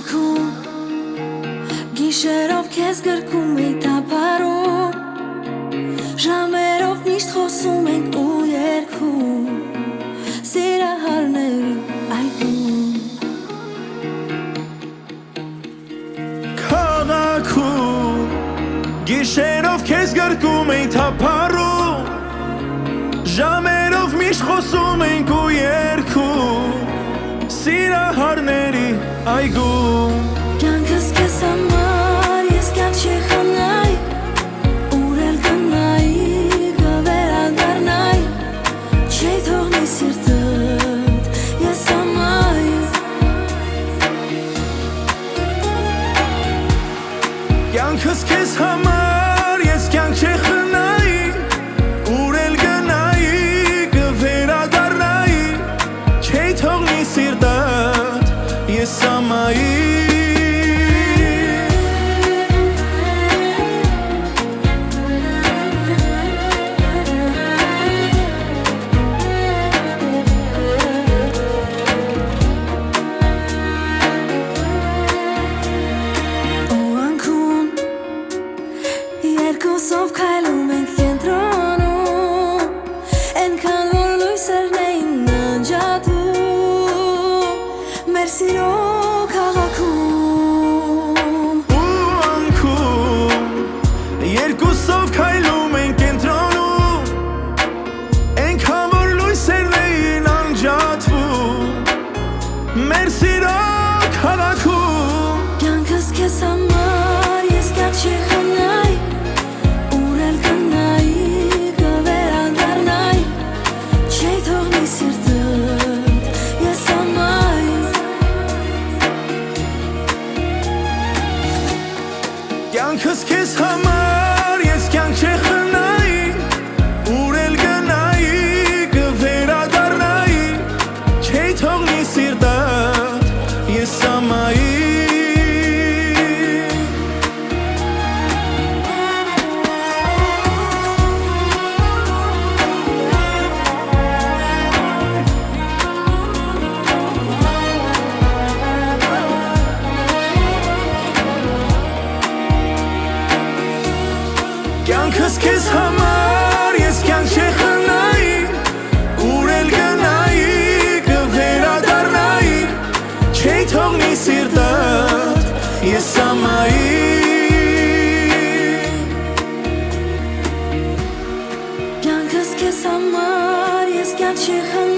անքում Գիշերով քեզ գրկում էի տապարում Ժամերով միշտ խոսում ենք ու երգում Սիրահարների այգում Քաղաքում Գիշերով քեզ գրկում էի տապարում Ժամերով միշտ խոսում ենք ու երգում Սիրահարների այգում Կյանքս քեզ համար ես կյանք չի խնայ Ուր էլ գնայի կվերադառնայ Չի թողնի սիրտդ ես ամայ Կյանքս քեզ համար ես կյանք չի խնայ Ուր էլ գնայի կվերադառնայի Չի թողնի սիրտդ ես ամայ Երկուսով քայլում ենք կենտրոնում Էնքան որ լույսերն էին անջատում Մեր սիրո քաղաքում Ու անքում Երկուսով քայլում ենք կենտրոնում Էնքան որ լույսերն էին անջատվում Մեր սիրո քաղաքում Կյանքս քեզ համար ես կյանք չի խնայ Ուր էլ գնայի կվերադառնայ Չի թողնի սիրտդ ես ամայ Կյանքս քեզ համար ես կյանք չի խնայ Ուր էլ գնայի կվերադառնայի Չի թողնի սիրտդ ես ամայ Կյանքս քեզ համար ես կյանք չի խնայ Ուր էլ գնայի կվերադառնայի Չի թողնի սիրտդ ես ամայ Կյանքս քեզ համար ես կյանք չի խնայ